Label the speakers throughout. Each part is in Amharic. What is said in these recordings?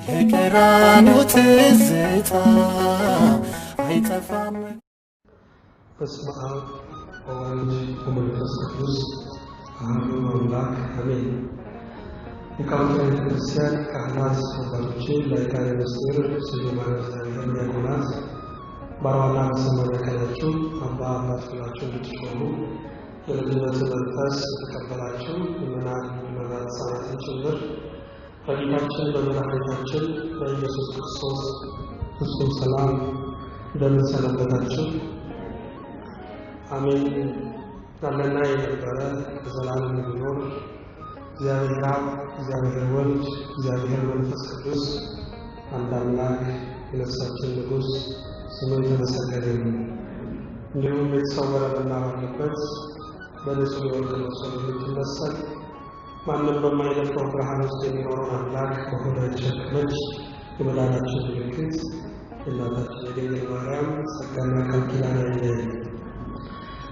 Speaker 1: የቀራንዮ ትዝታ አይጠፋም።
Speaker 2: በስመ አብ ወወልድ ወመንፈስ ቅዱስ አሐዱ አምላክ አሜን። ሊቃውንተ ቤተ ክርስቲያን፣ ካህናት፣ አባቶቼ፣ ላይካነ ምስጢር፣ ስዩማነ እግዚአብሔር ዲያቆናት፣ በአርባና በሰማንያ ቀናችሁ አባት ብላችሁ እንድትሾሙ የልጅነትን መንፈስ የተቀበላችሁ ምዕመናን ሕፃናትን ጭምር በጌታችን በመድኃኒታችን በኢየሱስ ክርስቶስ ፍጹም ሰላም እንደምን ሰነበታችሁ? አሜን። ያለና የነበረ በዘላለም የሚኖር እግዚአብሔር አብ፣ እግዚአብሔር ወልድ፣ እግዚአብሔር መንፈስ ቅዱስ አንድ አምላክ የነፍሳችን ንጉሥ ስሙ የተመሰገነ ይሁን። እንዲሁም የተሰወረ መና ባለበት በንጹሕ የወርቅ መሶብ የምትመሰል ማንም በማይደፍረው ብርሃን ውስጥ የሚኖረውን አምላክ በሆዷ የተሸከመች የመዳናችን ምልክት የእናታችን የድንግል ማርያም ጸጋና ቃል ኪዳን አይለየን።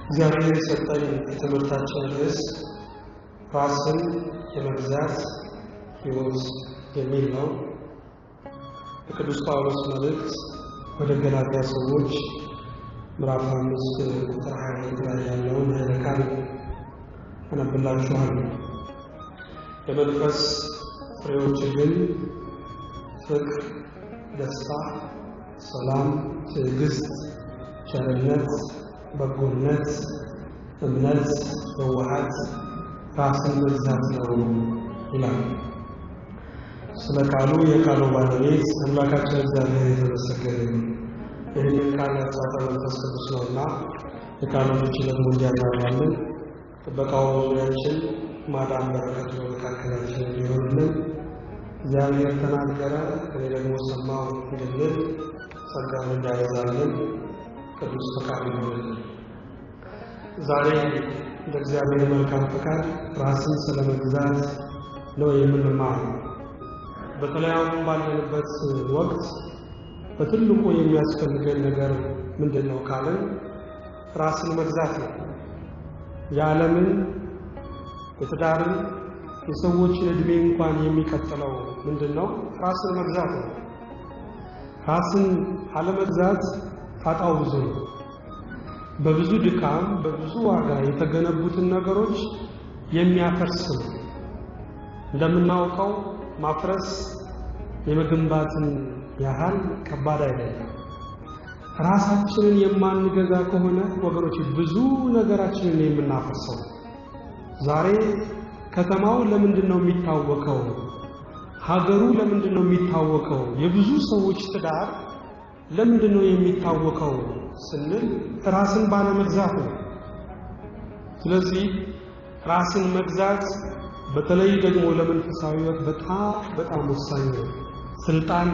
Speaker 2: እግዚአብሔር የሰጠን የትምህርታችን ርዕስ ራስን የመግዛት ሕይወት የሚል ነው። በቅዱስ ጳውሎስ መልእክት ወደ ገላትያ ሰዎች ምዕራፍ 5 ቁጥር 22 ላይ ያለውን ኃይለ ቃል አነብላችኋለሁ። የመንፈስ ፍሬዎች ግን ፍቅር፣ ደስታ፣ ሰላም፣ ትዕግስት፣ ቸርነት፣ በጎነት፣ እምነት፣ የዋሃት፣ ራስን መግዛት ነው ይላል። ስለ ቃሉ የቃሉ ባለቤት አምላካችን እግዚአብሔር የተመሰገነ ይሁን። ይህንን ቃል ያጻፈ መንፈስ ቅዱስ ነውና የቃሉ ልጅ ደግሞ እንዲያብራራልን ጥበቃው ዙሪያችን ማዳን በረከቱ በመካከላችን እንዲሆንልን እግዚአብሔር ተናገረ እኔ ደግሞ ሰማሁ እንድንል ጸጋውን እንዲያበዛልን ቅዱስ ፈቃዱ ይሁንልን። ዛሬ እንደ እግዚአብሔር መልካም ፈቃድ ራስን ስለመግዛት ነው የምንማረው። በተለይ አሁን ባለንበት ወቅት በትልቁ የሚያስፈልገን ነገር ምንድነው ካለን ራስን መግዛት ነው። የዓለምን፣ የትዳርን፣ የሰዎችን ዕድሜ እንኳን የሚቀጥለው ምንድነው? ራስን መግዛት ነው። ራስን አለመግዛት ጣጣው ብዙ ነው። በብዙ ድካም በብዙ ዋጋ የተገነቡትን ነገሮች የሚያፈርስ ነው። እንደምናውቀው ማፍረስ የመገንባትን ያህል ከባድ አይደለም። ራሳችንን የማንገዛ ከሆነ ወገኖች ብዙ ነገራችንን የምናፈርሰው። ዛሬ ከተማው ለምንድነው የሚታወቀው? ሀገሩ ለምንድነው የሚታወቀው? የብዙ ሰዎች ትዳር ለምንድነው የሚታወቀው ስንል ራስን ባለመግዛት ነው። ስለዚህ ራስን መግዛት በተለይ ደግሞ ለመንፈሳዊ ሕይወት በጣም ወሳኝ ነው። ስልጣን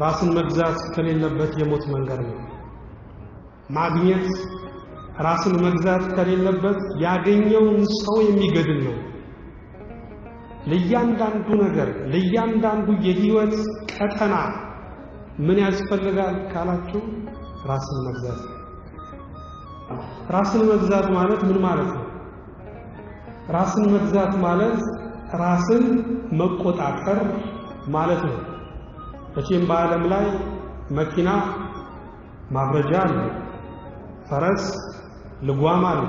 Speaker 2: ራስን መግዛት ከሌለበት የሞት መንገድ ነው። ማግኘት ራስን መግዛት ከሌለበት ያገኘውን ሰው የሚገድል ነው። ለእያንዳንዱ ነገር ለእያንዳንዱ የህይወት ቀጠና ምን ያስፈልጋል ካላችሁ ራስን መግዛት። ራስን መግዛት ማለት ምን ማለት ነው? ራስን መግዛት ማለት ራስን መቆጣጠር ማለት ነው። መቼም በዓለም ላይ መኪና ማብረጃ አለ፣ ፈረስ ልጓም አለ፣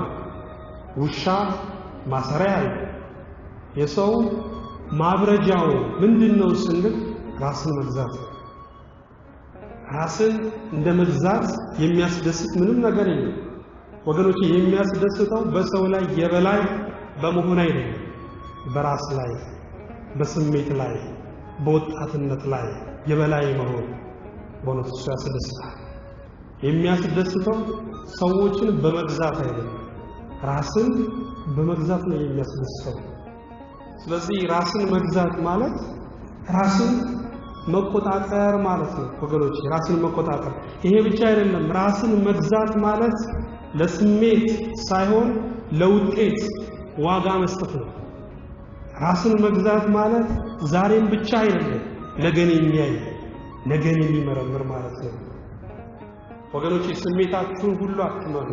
Speaker 2: ውሻ ማሰሪያ አለ። የሰው ማብረጃው ምንድነው ስንል ራስን መግዛት። ራስን እንደ መግዛት የሚያስደስት ምንም ነገር የለም ወገኖች። የሚያስደስተው በሰው ላይ የበላይ በመሆን አይደለም፣ በራስ ላይ፣ በስሜት ላይ፣ በወጣትነት ላይ የበላይ መሆን በእውነት እሱ ያስደስታል። የሚያስደስተው ሰዎችን በመግዛት አይደለም፣ ራስን በመግዛት ነው የሚያስደስተው። ስለዚህ ራስን መግዛት ማለት ራስን መቆጣጠር ማለት ነው ወገኖች። ራስን መቆጣጠር ይሄ ብቻ አይደለም። ራስን መግዛት ማለት ለስሜት ሳይሆን ለውጤት ዋጋ መስጠት ነው። ራስን መግዛት ማለት ዛሬን ብቻ አይደለም ነገን የሚያይ ነገን የሚመረምር ማለት ነው ወገኖች። ስሜታችሁን ሁሉ አትመሩ፣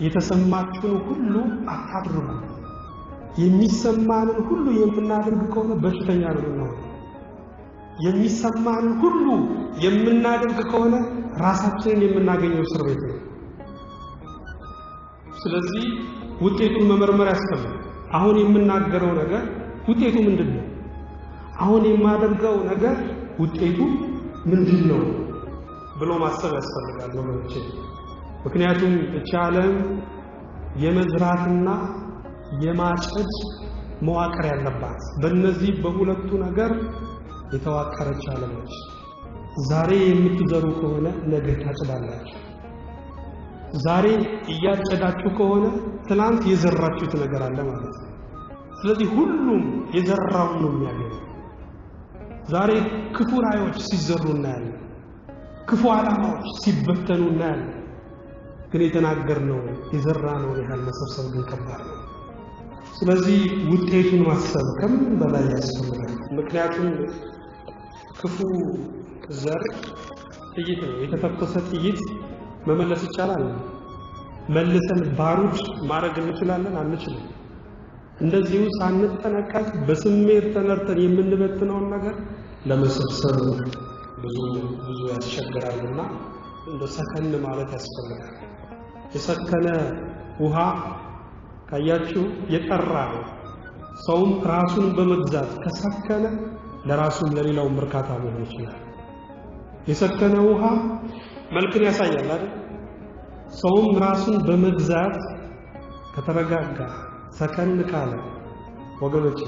Speaker 2: የተሰማችሁን ሁሉ አታድርጉ። የሚሰማንን ሁሉ የምናደርግ ከሆነ በሽተኛ ነው። የሚሰማን ሁሉ የምናደርግ ከሆነ ራሳችንን የምናገኘው እስር ቤት ነው። ስለዚህ ውጤቱን መመርመር ያስፈልጋል። አሁን የምናገረው ነገር ውጤቱ ምንድነው? አሁን የማደርገው ነገር ውጤቱ ምንድነው ብሎ ማሰብ ያስፈልጋል ወገኖቼ። ምክንያቱም እቺ ዓለም የመዝራትና የማጨድ መዋቅር ያለባት በእነዚህ በሁለቱ ነገር የተዋቀረች ዓለም ነች። ዛሬ የምትዘሩ ከሆነ ነገ ታጭዳላችሁ። ዛሬ እያጨዳችሁ ከሆነ ትላንት የዘራችሁት ነገር አለ ማለት ነው። ስለዚህ ሁሉም የዘራውን ነው የሚያገኘው። ዛሬ ክፉ ራእዮች ሲዘሩ እናያለን። ክፉ ዓላማዎች ሲበተኑ እናያለን። ግን የተናገርነው የዘራነው ያህል መሰብሰብ ግን ከባድ ነው። ስለዚህ ውጤቱን ማሰብ ከምን በላይ ያስፈልጋል። ምክንያቱም ክፉ ዘር ጥይት ነው። የተተኮሰ ጥይት መመለስ ይቻላል? መልሰን ባሩድ ማድረግ እንችላለን? አንችልም። እንደዚሁ ሳንጠነቀቅ በስሜት ተነርተን የምንበትነውን ነገር ለመሰብሰብ ብዙ ያስቸግራልና እንደ ሰከን ማለት ያስፈልጋል። የሰከነ ውሃ ካያችሁ የጠራ ነው። ሰውም ራሱን በመግዛት ከሰከነ ለራሱም ለሌላው እርካታ መሆን ይችላል። የሰከነ ውሃ መልክን ያሳያል አይደል? ሰውም ራሱን በመግዛት ከተረጋጋ ሰከን ካለ ወገኖች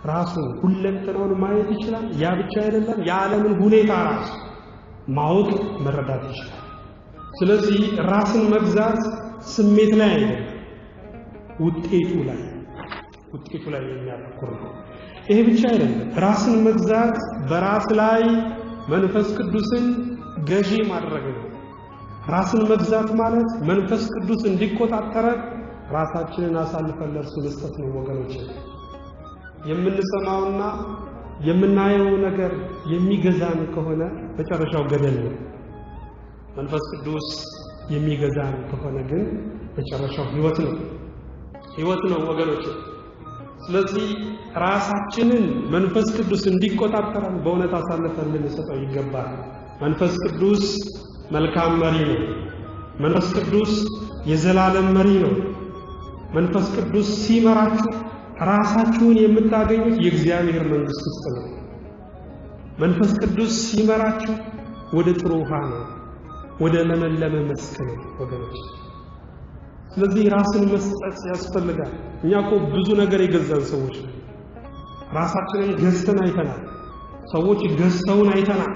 Speaker 2: ራሱን ሁለንተናውን ማየት ይችላል። ያ ብቻ አይደለም፣ የዓለምን ሁኔታ ራሱ ማወቅ መረዳት ይችላል። ስለዚህ ራስን መግዛት ስሜት ላይ አይደለም፣ ውጤቱ ላይ የሚያተኩር ነው። ይሄ ብቻ አይደለም፣ ራስን መግዛት በራስ ላይ መንፈስ ቅዱስን ገዢ ማድረግ ነው። ራስን መግዛት ማለት መንፈስ ቅዱስ እንዲቆጣጠረን ራሳችንን አሳልፈን ለእርሱ መስጠት ነው ወገኖች። የምንሰማውና የምናየው ነገር የሚገዛን ከሆነ መጨረሻው ገደል ነው። መንፈስ ቅዱስ የሚገዛን ከሆነ ግን መጨረሻው ሕይወት ነው ወገኖች። ስለዚህ ራሳችንን መንፈስ ቅዱስ እንዲቆጣጠረን በእውነት አሳልፈን ልንሰጠው ይገባል። መንፈስ ቅዱስ መልካም መሪ ነው። መንፈስ ቅዱስ የዘላለም መሪ ነው። መንፈስ ቅዱስ ሲመራችሁ ራሳችሁን የምታገኙት የእግዚአብሔር መንግሥት ውስጥ ነው። መንፈስ ቅዱስ ሲመራችሁ ወደ ጥሩ ውሃ ነው፣ ወደ ለመለመ መስክ ነው ወገኖች። ስለዚህ ራስን መስጠት ያስፈልጋል። እኛ እኮ ብዙ ነገር የገዛን ሰዎች ነን። ራሳችንን ገዝተን አይተናል። ሰዎች ገዝተውን አይተናል።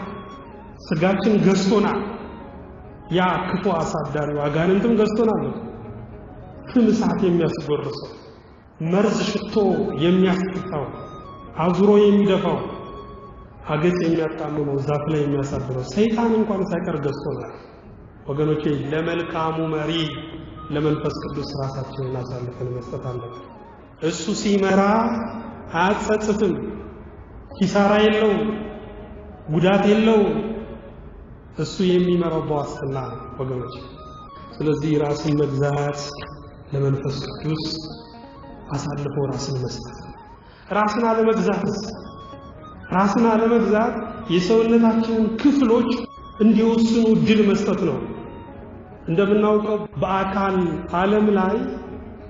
Speaker 2: ስጋችን ገዝቶናል። ያ ክፉ አሳዳሪው አጋንንትም ገዝቶናል። ፍም እሳት የሚያስጎርሰው፣ መርዝ ሽቶ የሚያስጠጣው፣ አዙሮ የሚደፋው፣ አገጭ የሚያጣምመው፣ ዛፍ ላይ የሚያሳድረው ሰይጣን እንኳን ሳይቀር ገዝቶናል ወገኖቼ። ለመልካሙ መሪ ለመንፈስ ቅዱስ ራሳችንን አሳልፈን መስጠት አለብን። እሱ ሲመራ አያጸጽትም፣ ኪሳራ የለውም፣ ጉዳት የለውም። እሱ የሚመራው በዋስትና ወገኖች። ስለዚህ ራስን መግዛት ለመንፈስ ቅዱስ አሳልፎ ራስን መስጠት። ራስን አለመግዛት የሰውነታችንን ክፍሎች እንዲወስኑ ድል መስጠት ነው። እንደምናውቀው በአካል ዓለም ላይ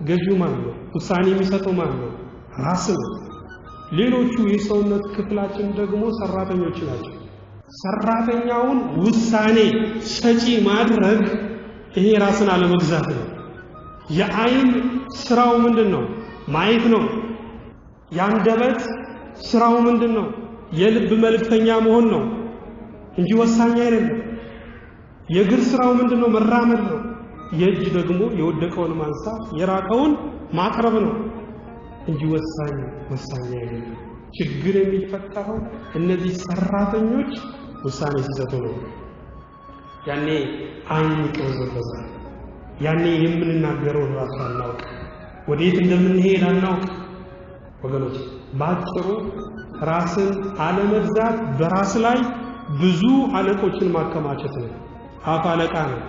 Speaker 2: ገዢው ማን ነው? ውሳኔ የሚሰጠው ማን ነው? ራስ ነው። ሌሎቹ የሰውነት ክፍላችን ደግሞ ሰራተኞች ናቸው። ሰራተኛውን ውሳኔ ሰጪ ማድረግ ይሄ ራስን አለመግዛት ነው። የዓይን ስራው ምንድነው? ማየት ነው። የአንደበት ስራው ምንድነው? የልብ መልእክተኛ መሆን ነው እንጂ ወሳኝ አይደለም። የእግር ስራው ምንድነው? መራመድ ነው። የእጅ ደግሞ የወደቀውን ማንሳት የራቀውን ማቅረብ ነው እንጂ ወሳኝ አይደለም። ችግር የሚፈጠረው እነዚህ ሰራተኞች ውሳኔ ሲሰጡ ነው። ያኔ ዓይን ይቀዘቅዛል። ያኔ የምንናገረው ራሱ አናውቅ፣ ወዴት እንደምንሄድ አናውቅ ወገኖች። ባጭሩ ራስን አለመግዛት በራስ ላይ ብዙ አለቆችን ማከማቸት ነው። አፍ አለቃ ነው፣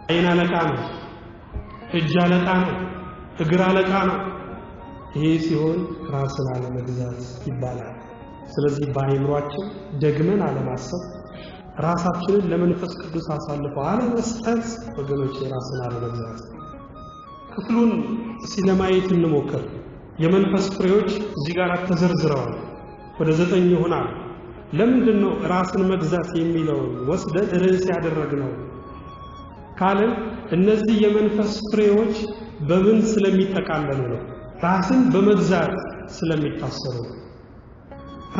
Speaker 2: ዓይን አለቃ ነው፣ እጅ አለቃ ነው፣ እግር አለቃ ነው። ይሄ ሲሆን ራስን አለመግዛት ይባላል። ስለዚህ ባይምሯችን ደግመን አለማሰብ ራሳችንን ለመንፈስ ቅዱስ አሳልፈው አለመስጠት ወገኖች ራስን አለመግዛት ክፍሉን ስለማየት እንሞክር የመንፈስ ፍሬዎች እዚህ ጋር ተዘርዝረዋል ወደ 9 ይሆናል ለምንድነው ራስን መግዛት የሚለው ወስደን ርዕስ ያደረግነው ካለን እነዚህ የመንፈስ ፍሬዎች በምን ስለሚጠቃለሉ ነው ራስን በመግዛት ስለሚታሰሩ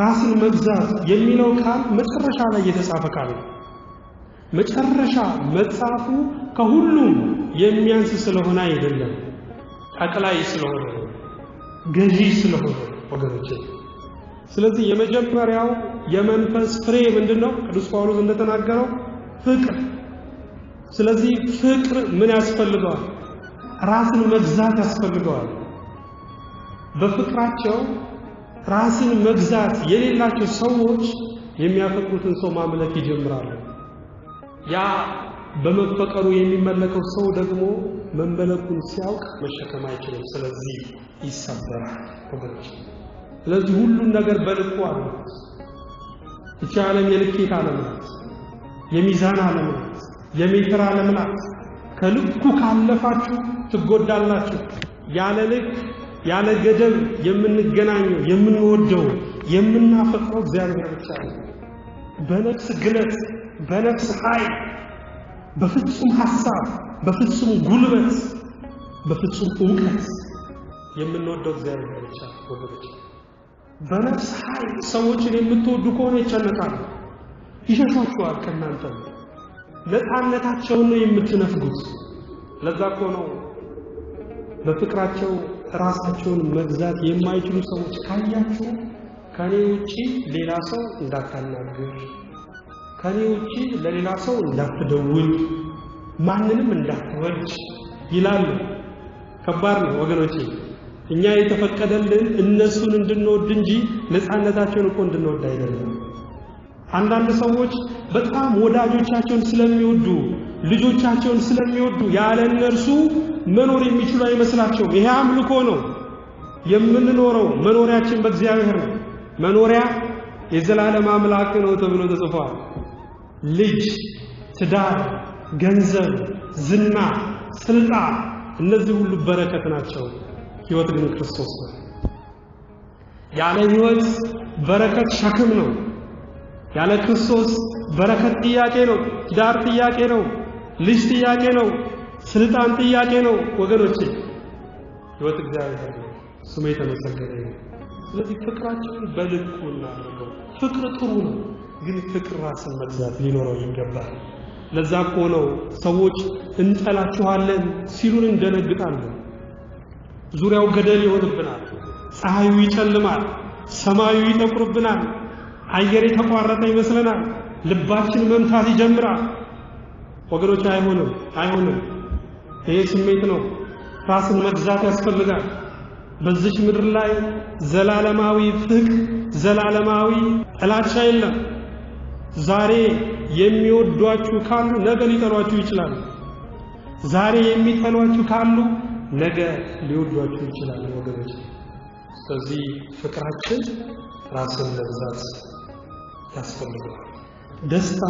Speaker 2: ራስን መግዛት የሚለው ቃል መጨረሻ ላይ የተጻፈ ቃል መጨረሻ መጻፉ ከሁሉም የሚያንስ ስለሆነ አይደለም ጠቅላይ ስለሆነ ገዢ ስለሆነ ወገኖቼ ስለዚህ የመጀመሪያው የመንፈስ ፍሬ ምንድነው ቅዱስ ጳውሎስ እንደተናገረው ፍቅር ስለዚህ ፍቅር ምን ያስፈልገዋል ራስን መግዛት ያስፈልገዋል በፍቅራቸው ራስን መግዛት የሌላቸው ሰዎች የሚያፈቅሩትን ሰው ማምለክ ይጀምራሉ ያ በመፈቀሩ የሚመለከው ሰው ደግሞ መመለኩን ሲያውቅ መሸከም አይችልም ስለዚህ ይሰበራል ወገኖች ስለዚህ ሁሉን ነገር በልኩ አለ እቺ ዓለም የልኬት ዓለም ናት የሚዛን ዓለም ናት የሜትር ዓለም ናት ከልኩ ካለፋችሁ ትጎዳላችሁ ያለ ልክ ያለ ገደብ የምንገናኘው የምንወደው የምናፈቅረው እግዚአብሔር ብቻ ነው በነፍስ ግለት በነፍስ ኃይል በፍጹም ሐሳብ በፍጹም ጉልበት በፍጹም ዕውቀት የምንወደው እግዚአብሔር ብቻ ወገኖች በነፍስ ኃይል ሰዎችን የምትወዱ ከሆነ ይጨነቃሉ ይሸሻችኋል ከእናንተ ነፃነታቸውን ነው የምትነፍጉት ለዛ እኮ ነው በፍቅራቸው ራሳቸውን መግዛት የማይችሉ ሰዎች ካያችሁ ከኔ ውጪ ሌላ ሰው እንዳታናግር ከኔ ውጪ ለሌላ ሰው እንዳትደውል ማንንም እንዳትወድ ይላሉ ከባድ ነው ወገኖቼ እኛ የተፈቀደልን እነሱን እንድንወድ እንጂ ነፃነታቸውን እኮ እንድንወድ አይደለም አንዳንድ ሰዎች በጣም ወዳጆቻቸውን ስለሚወዱ ልጆቻቸውን ስለሚወዱ ያለ እነርሱ መኖር የሚችሉ አይመስላቸውም ይሄ አምልኮ ነው የምንኖረው መኖሪያችን በእግዚአብሔር ነው መኖሪያ የዘላለም አምላክ ነው ተብሎ ተጽፏል ልጅ ትዳር ገንዘብ ዝና ስልጣን እነዚህ ሁሉ በረከት ናቸው ሕይወት ግን ክርስቶስ ነው ያለ ሕይወት በረከት ሸክም ነው ያለ ክርስቶስ በረከት ጥያቄ ነው ትዳር ጥያቄ ነው ልጅ ጥያቄ ነው ስልጣን ጥያቄ ነው ወገኖቼ ሕይወት እግዚአብሔር ነው ስሙ የተመሰገነ ይሁን ስለዚህ ፍቅራችንን በልኩ እናድርገው ፍቅር ጥሩ ነው ግን ፍቅር ራስን መግዛት ሊኖረው ይገባል ለዛ እኮ ነው ሰዎች እንጠላችኋለን ሲሉን እንደነግጣለን ዙሪያው ገደል ይሆንብናል ፀሐዩ ይጨልማል ሰማዩ ይጠቁርብናል አየር የተቋረጠ ይመስለናል ልባችን መምታት ይጀምራል ወገኖች አይሆንም ይሄ ስሜት ነው ራስን መግዛት ያስፈልጋል በዚህ ምድር ላይ ዘላለማዊ ፍቅር ዘላለማዊ ጥላቻ የለም ዛሬ የሚወዷችሁ ካሉ ነገ ሊጠሏችሁ ይችላሉ ዛሬ የሚጠሏችሁ ካሉ ነገ ሊወዷችሁ ይችላሉ ወገኖች ስለዚህ ፍቅራችን ራስን መግዛት ያስፈልጋል ደስታ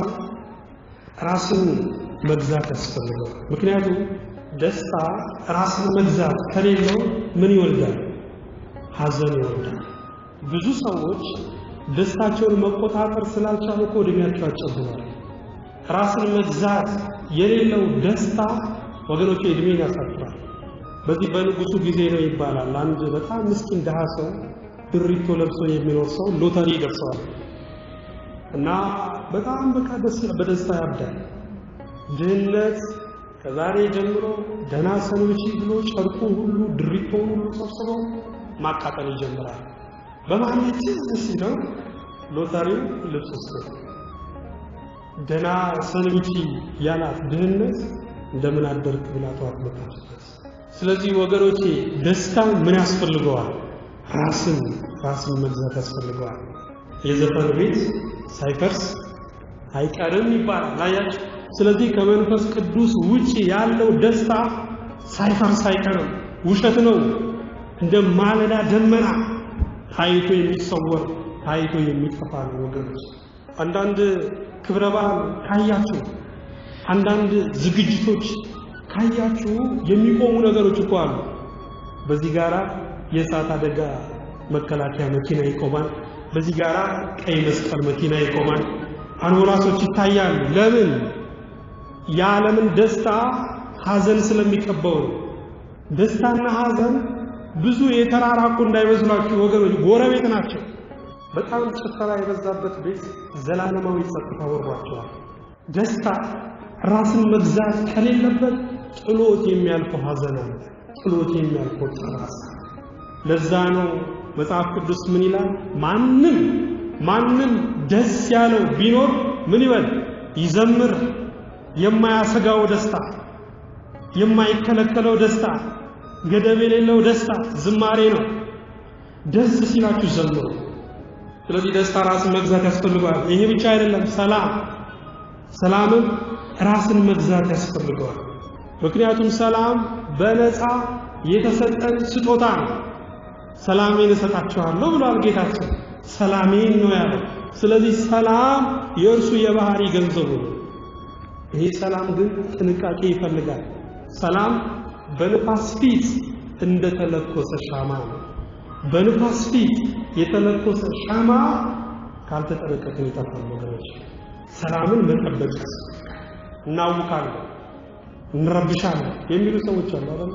Speaker 2: ራስን መግዛት ያስፈልጋል ምክንያቱም ደስታ ራስን መግዛት ከሌለው ምን ይወልዳል ሐዘን ይወልዳል ብዙ ሰዎች ደስታቸውን መቆጣጠር ስላልቻሉ እድሜያቸው ያጨብራል ራስን መግዛት የሌለው ደስታ ወገኖች እድሜን ያሳጥራል በዚህ በንጉሱ ጊዜ ነው ይባላል አንድ በጣም ምስኪን ደሃ ሰው ድሪቶ ለብሶ የሚኖር ሰው ሎተሪ ደርሷል እና በጣም በደስታ ያብዳል ድህነት ከዛሬ ጀምሮ ደህና ሰንብቺ ብሎ ጨርቁን ሁሉ ድሪቶውን ሁሉ ሰብስቦ ማቃጠል ይጀምራል በማለት ሲለው ሎተሪው ልብስ ውስጥ ደህና ሰንብቺ ያላት ድህነት እንደምን አደርክ ብላ ተዋጥመጣች ስለዚህ ወገኖቼ ደስታ ምን ያስፈልገዋል ራስን መግዛት ያስፈልገዋል የዘፈን ቤት ሳይፈርስ አይቀርም ይባላል አያችሁ ስለዚህ ከመንፈስ ቅዱስ ውጪ ያለው ደስታ ሳይፈርስ አይቀርም ውሸት ነው እንደ ማለዳ ደመና ታይቶ የሚሰወር ታይቶ የሚጠፋ ነው ወገኖች። አንዳንድ ክብረ በዓል ካያችሁ አንዳንድ ዝግጅቶች ካያችሁ የሚቆሙ ነገሮች እኮ አሉ። በዚህ ጋራ የእሳት አደጋ መከላከያ መኪና ይቆማል፣ በዚህ ጋራ ቀይ መስቀል መኪና ይቆማል፣ አምቡላንሶች ይታያሉ። ለምን? የዓለምን ደስታ ሐዘን ስለሚቀበው። ደስታና ሐዘን ብዙ የተራራቁ እንዳይመስላችሁ ወገኖች፣ ጎረቤት ናቸው። በጣም ጭፈራ የበዛበት ቤት ዘላለማዊ ጸጥታ ወርሯቸዋል። ደስታ ራስን መግዛት ከሌለበት ጥሎት የሚያልፈው ሐዘን አለ፣ ጥሎት የሚያልፈው ጸራስ። ለዛ ነው መጽሐፍ ቅዱስ ምን ይላል? ማንም ደስ ያለው ቢኖር ምን ይበል? ይዘምር። የማያሰጋው ደስታ፣ የማይከለከለው ደስታ፣ ገደብ የሌለው ደስታ ዝማሬ ነው። ደስ ሲላችሁ ዘምሩ። ስለዚህ ደስታ ራስን መግዛት ያስፈልጋል። ይሄ ብቻ አይደለም፣ ሰላምን ራስን መግዛት ያስፈልጋል። ምክንያቱም ሰላም በነፃ የተሰጠን ስጦታ ነው። ሰላሜን እሰጣችኋለሁ ብሏል ጌታችን። ሰላሜን ነው ያለው። ስለዚህ ሰላም የእርሱ የባህሪ ገንዘቡ ነው። ይሄ ሰላም ግን ጥንቃቄ ይፈልጋል። ሰላም በንፋስ ፊት እንደተለኮሰ ሻማ ነው። በንፋስ ፊት የተለኮሰ ሻማ ካልተጠነቀቅን ይጠፋል ወገኖች። ሰላምን መጠበቅ እናውቃለን፣ እንረብሻለን የሚሉ ሰዎች አሉ አይደል?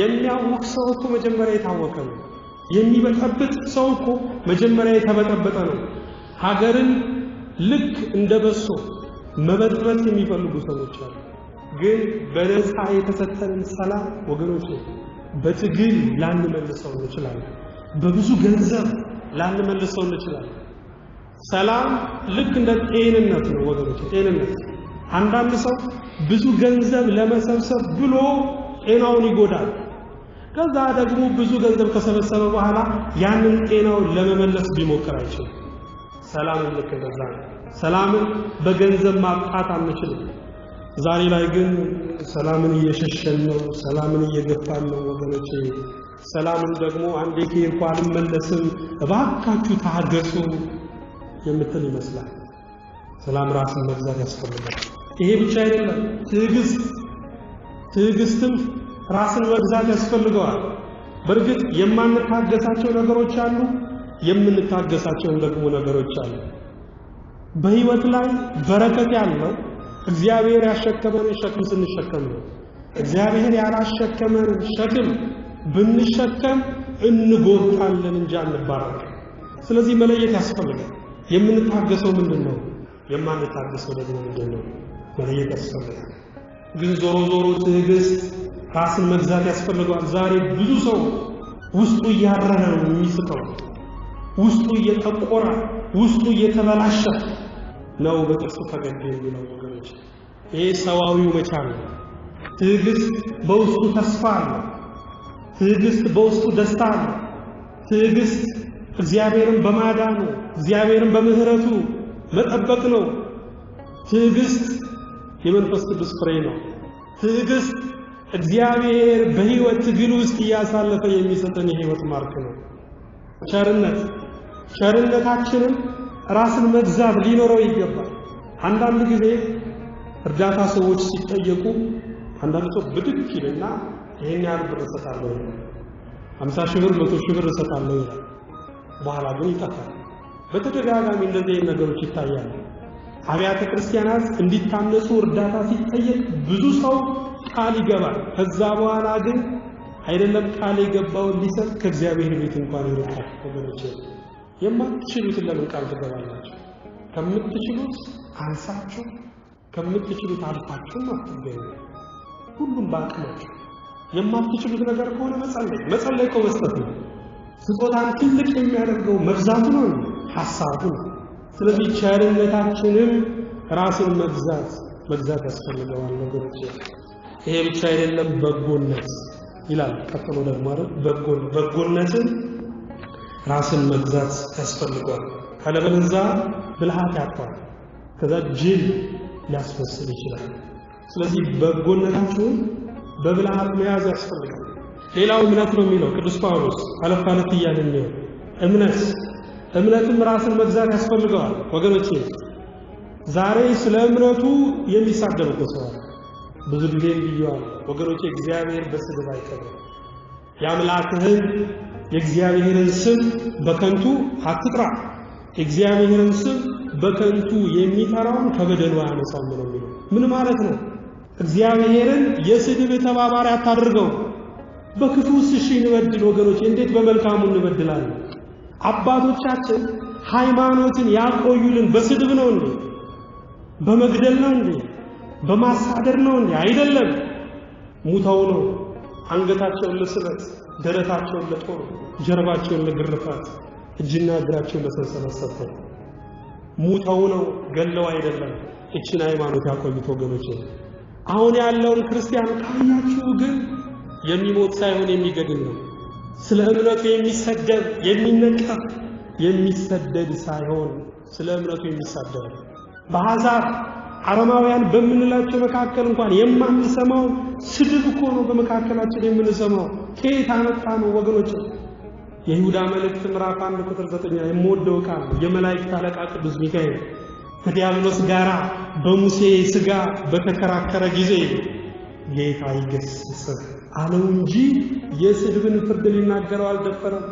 Speaker 2: የሚያውቅ ሰው እኮ መጀመሪያ የታወቀ ነው። የሚበጠብጥ ሰው እኮ መጀመሪያ የተበጠበጠ ነው። ሀገርን ልክ እንደበሶ መበጥበጥ የሚፈልጉ ሰዎች አሉ። ግን በነፃ የተሰጠንን ሰላም ወገኖች በትግል ላንመልሰው እንችላለን። በብዙ ገንዘብ ላንመልሰው እንችላለን። ሰላም ልክ እንደ ጤንነት ነው ወገኖች። ጤንነት አንዳንድ ሰው ብዙ ገንዘብ ለመሰብሰብ ብሎ ጤናውን ይጎዳል። ከዛ ደግሞ ብዙ ገንዘብ ከሰበሰበ በኋላ ያንን ጤናውን ለመመለስ ቢሞክር አይችልም። ሰላምን ልክ እንደዛ ነው። ሰላምን በገንዘብ ማጣት አንችልም። ዛሬ ላይ ግን ሰላምን እየሸሸን ነው፣ ሰላምን እየገፋን ነው ወገኖቼ። ሰላምን ደግሞ አንዴ ከሄድኩ አልመለስም እባካችሁ ታገሱ የምትል ይመስላል። ሰላም ራስን መግዛት ያስፈልጋል። ይሄ ብቻ አይደለም፣ ትዕግስትም ራስን መግዛት ያስፈልገዋል። በእርግጥ የማንታገሳቸው ነገሮች አሉ፣ የምንታገሳቸው ደግሞ ነገሮች አሉ። በህይወት ላይ በረከት ያለው እግዚአብሔር ያሸከመንን ሸክም ስንሸከም ነው። እግዚአብሔር ያላሸከመንን ሸክም ብንሸከም እንጎርታለን እንጂ አንባረክ። ስለዚህ መለየት ያስፈልጋል። የምንታገሰው ምንድነው? የማንታገሰው ደግሞ ምንድነው? መለየት ያስፈልጋል። ግን ዞሮ ትዕግስት ራስን መግዛት ያስፈልጋል። ዛሬ ብዙ ሰው ውስጡ እያረረ ነው የሚስቀው፣ ውስጡ እየጠቆረ፣ ውስጡ እየተበላሸ ነው በጥርሱ ፈገግ የሚለው ወገኖች። ይሄ ሰዋዊው መቻል ነው። ትዕግስት በውስጡ ተስፋ አለ። ትዕግስት በውስጡ ደስታ አለ። ትዕግስት እግዚአብሔርን በማዳኑ እግዚአብሔርን በምህረቱ መጠበቅ ነው። ትዕግስት የመንፈስ ቅዱስ ፍሬ ነው። ትዕግስት እግዚአብሔር በህይወት ትግል ውስጥ ያሳለፈ የሚሰጠን የህይወት ማርክ ነው። ቸርነታችንን ራስን መግዛት ሊኖረው ይገባል። አንዳንድ ጊዜ እርዳታ ሰዎች ሲጠየቁ አንዳንድ ሰው ብድግ ይልና ይሄን ያህል ብር እሰጣለሁ፣ 50 ሺህ ብር 100 ሺህ ብር እሰጣለሁ ይላል። በኋላ ግን ይጠፋል። በተደጋጋሚ እንደዚህ ነገሮች ይታያሉ። አብያተ ክርስቲያናት እንዲታነጹ እርዳታ ሲጠየቅ ብዙ ሰው ቃል ይገባል። ከዛ በኋላ ግን አይደለም ቃል የገባው ሊሰጥ ከእግዚአብሔር ቤት እንኳን ይርቃል። ወገኖቼ የማትችሉት ለምን ቃል ትገባላችሁ? ከምትችሉት አንሳችሁ ከምትችሉት አልፋችሁ አትገኙ። ሁሉም በአቅማችሁ። የማትችሉት ነገር ከሆነ መጸለይ እኮ መስጠት ነው። ስጦታን ትልቅ የሚያደርገው መብዛቱ ነው፣ ሐሳቡ ነው። ስለዚህ ቸርነታችንን ራስን መግዛት ያስፈልገዋል ወገኖቼ። ይሄ ብቻ አይደለም፣ በጎነት ይላል። ቀጥሎ ደግሞ በጎነትን ራስን መግዛት ያስፈልጋል። ካለበለዚያ ብልሃት ያጣል፣ ከዛ ጅል ሊያስመስል ይችላል። ስለዚህ በጎነታችሁን በብልሃት መያዝ ያስፈልጋል። ሌላው እምነት ነው የሚለው ቅዱስ ጳውሎስ አለፍ እያለ ነው። እምነት እምነትም ራስን መግዛት ያስፈልገዋል ወገኖቼ ዛሬ ስለ እምነቱ የሚሳደብ ሰው ብዙ ጊዜ ይያል ወገኖቼ እግዚአብሔር በስድብ አይከብርም ያምላክህን የእግዚአብሔርን ስም በከንቱ አትጥራ እግዚአብሔርን ስም በከንቱ የሚጠራውን ከበደሉ ያነሳው ነው የሚለው ምን ማለት ነው እግዚአብሔርን የስድብ ተባባሪ አታድርገው በክፉስ እሺ እንበድል ወገኖች እንዴት በመልካሙ እንበድላለን አባቶቻችን ሃይማኖትን ያቆዩልን በስድብ ነው እንዴ በመግደል ነው እንዴ በማሳደር ነው እንዴ አይደለም ሙታው ነው አንገታቸውን ለስለት ደረታቸውን ለጦር ጀርባቸውን ለግርፋት እጅና እግራቸውን ለሰንሰለት ሰጥተው ሙታው ነው ገለው አይደለም እቺን ሃይማኖት ያቆዩት ወገኖች አሁን ያለውን ክርስቲያን ካያችሁ ግን የሚሞት ሳይሆን የሚገድል ነው ስለ እምነቱ የሚሰደብ የሚነቀፍ የሚሰደድ ሳይሆን ስለ እምነቱ የሚሳደብ በአሕዛብ አረማውያን በመንላቸው መካከል እንኳን የማንሰማው ስድብ እኮ ነው በመካከላችን የምንሰማው ከየት አመጣ ነው ወገኖች የይሁዳ መልእክት ምዕራፍ 1 ቁጥር 9 የምወደው ቃል የመላእክት አለቃ ቅዱስ ሚካኤል ከዲያብሎስ ጋራ በሙሴ ስጋ በተከራከረ ጊዜ ጌታ ይገስጽ አለው እንጂ የስድብን ፍርድ ሊናገረው አልደፈረም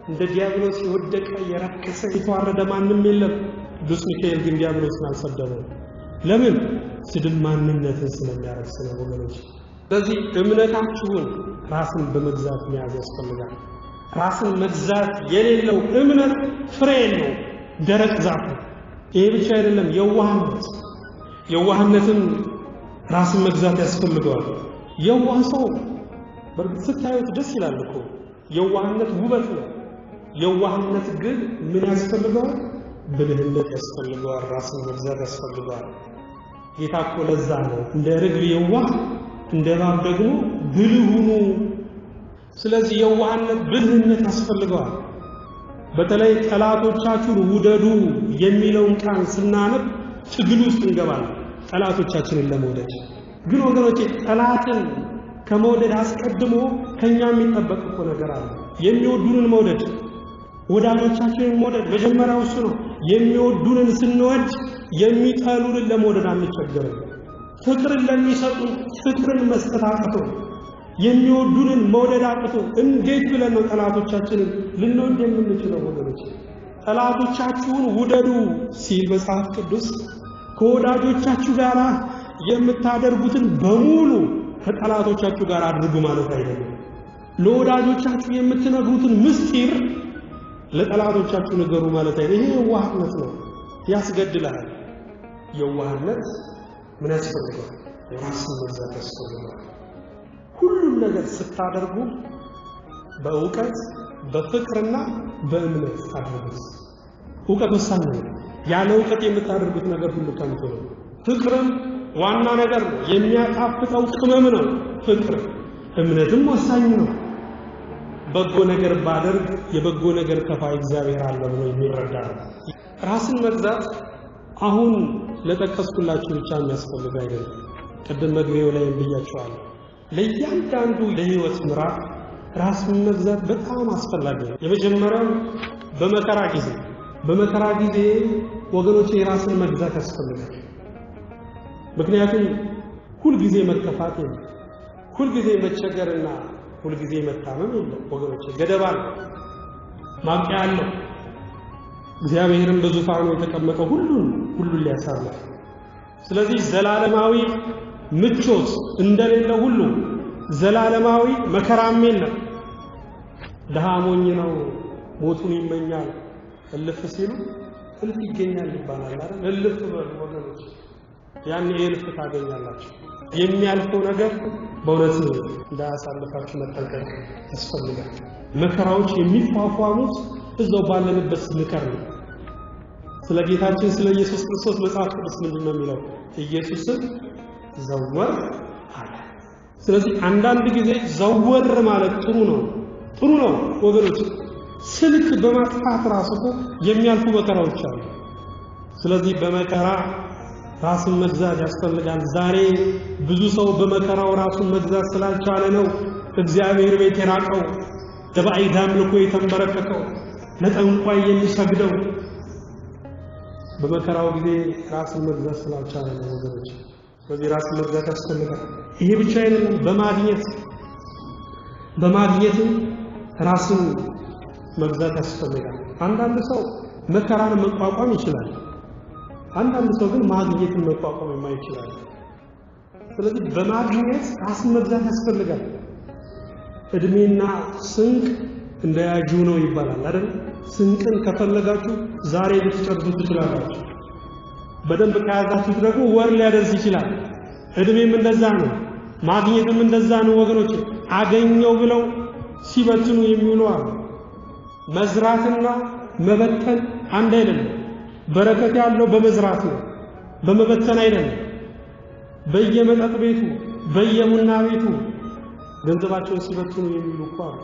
Speaker 2: እንደ ዲያብሎስ የወደቀ የረከሰ የተዋረደ ማንም የለም ቅዱስ ሚካኤል ግን ዲያብሎስን አልሰደበም ለምን ስድብ ማንነትን ስለሚያረክስ ነው ወገኖች ስለዚህ እምነታችሁን ራስን በመግዛት መያዝ ያስፈልጋል ራስን መግዛት የሌለው እምነት ፍሬ ነው ደረቅ ዛፍ ይሄ ብቻ አይደለም የዋህነትን ራስን መግዛት ያስፈልጋል የዋህ ሰው በርግጥ ስታዩት ደስ ይላል እኮ የዋህነት ውበት ነው የዋህነት ግን ምን ያስፈልጋል ብልህነት ያስፈልጋል ራስን መግዛት ያስፈልጋል ጌታ እኮ ለዛ ነው እንደ ርግብ የዋህ እንደ እባብ ደግሞ ብልህ ሁኑ ስለዚህ የዋህነት ብልህነት ያስፈልጋል በተለይ ጠላቶቻችሁን ውደዱ የሚለውን ቃል ስናነብ ትግል ውስጥ እንገባለን ጠላቶቻችንን ለመውደድ ግን ወገኖቼ ጠላትን ከመውደድ አስቀድሞ ከኛ የሚጠበቅ እኮ ነገር አለ የሚወዱንን መውደድ ወዳጆቻችንን መውደድ መጀመሪያው እሱ ነው የሚወዱንን ስንወድ የሚጠሉንን ለመውደድ አንቸገርም ፍቅርን ለሚሰጡን ፍቅርን መስጠት አቅቶ የሚወዱንን መውደድ አቅቶ እንዴት ብለን ነው ጠላቶቻችንን ልንወድ የምንችለው ወገኖች ጠላቶቻችሁን ውደዱ ሲል መጽሐፍ ቅዱስ ከወዳጆቻችሁ ጋር የምታደርጉትን በሙሉ ከጠላቶቻችሁ ጋር አድርጉ ማለት አይደለም ለወዳጆቻችሁ የምትነግሩትን ምስጢር ለጠላቶቻችሁ ንገሩ ማለት አይደለም ይሄ የዋህነት ነው ያስገድላል የዋህነት ምን ያስፈልጋል ራስን መግዛት ያስፈልጋል ሁሉም ነገር ስታደርጉ በእውቀት በፍቅርና በእምነት አድርጉት እውቀት ወሳኝ ነው ያለ እውቀት የምታደርጉት ነገር ሁሉ ከንቱ ነው ፍቅርም ዋና ነገር ነው የሚያጣፍጠው ቅመም ነው ፍቅር እምነትም ወሳኝ ነው በጎ ነገር ባደርግ የበጎ ነገር ከፋይ እግዚአብሔር አለ ብሎ የሚረዳ ራስን መግዛት አሁን ለተከስኩላችሁ ብቻ የሚያስፈልግ አይደለም ቀደም መግቢያው ላይ ብያችኋለሁ ለእያንዳንዱ ለህይወት ምዕራፍ ራስን መግዛት በጣም አስፈላጊ ነው የመጀመሪያው በመከራ ጊዜ ወገኖቼ ራስን መግዛት ያስፈልጋል ምክንያቱም ሁሉ ጊዜ መከፋት የለም ሁሉ ጊዜ መቸገርና ሁሉ ጊዜ መታመም የለም ወገኖቼ ገደብ አለ ማብቂያ አለ እግዚአብሔርን በዙፋኑ የተቀመጠው ሁሉን ሊያሳልፍ ስለዚህ ዘላለማዊ ምቾት እንደሌለ ሁሉ ዘላለማዊ መከራም የለም ደሃሞኝ ነው ሞቱን ይመኛል እልፍ ሲሉ እልፍ ይገኛል ይባላል አይደል እልፍ በሉ ወገኖች ያን የእልፍ ታገኛላችሁ የሚያልፈው ነገር በእውነት እንዳያሳልፋችሁ መጠንቀቅ ያስፈልጋል መከራዎች የሚፋፋሙት እዛው ባለንበት ስንቀር ነው ስለ ጌታችን ስለ ኢየሱስ ክርስቶስ መጽሐፍ ቅዱስ ምንድነው የሚለው ኢየሱስን ዘወር አለ ስለዚህ አንዳንድ ጊዜ ዘወር ማለት ጥሩ ነው ወገኖች ስልክ በማጥፋት ራሱ የሚያልፉ መከራዎች አሉ ስለዚህ በመከራ ራስን መግዛት ያስፈልጋል ዛሬ ብዙ ሰው በመከራው ራሱን መግዛት ስላልቻለ ነው እግዚአብሔር ቤት የራቀው ለባዕድ አምልኮ የተንበረከከው ለጠንቋይ የሚሰግደው በመከራው ጊዜ ራስን መግዛት ስላልቻለ ነው ወገኖች። ስለዚህ ራስን መግዛት ያስፈልጋል። ይሄ ብቻ አይደለም፣ በማግኘት ራስን መግዛት ያስፈልጋል። አንዳንድ ሰው መከራን መቋቋም ይችላል፣ አንዳንድ ሰው ግን ማግኘትን መቋቋም የማይችላል። ስለዚህ በማግኘት ራስን መግዛት ያስፈልጋል። እድሜና ስንቅ እንደያጁ ነው ይባላል አይደል? ስንቅን ከፈለጋችሁ ዛሬ ልትጨርሱ ትችላላችሁ። በደንብ ከያዛችሁት ደግሞ ወር ሊያደርስ ይችላል። እድሜም እንደዛ ነው፣ ማግኘትም እንደዛ ነው ወገኖች። አገኘው ብለው ሲበትኑ የሚውሉ አሉ። መዝራትና መበተን አንድ አይደለም። በረከት ያለው በመዝራት ነው፣ በመበተን አይደለም። በየመጠጥ ቤቱ በየሙና ቤቱ ገንዘባቸውን ሲበትኑ የሚውሉ እኮ አሉ።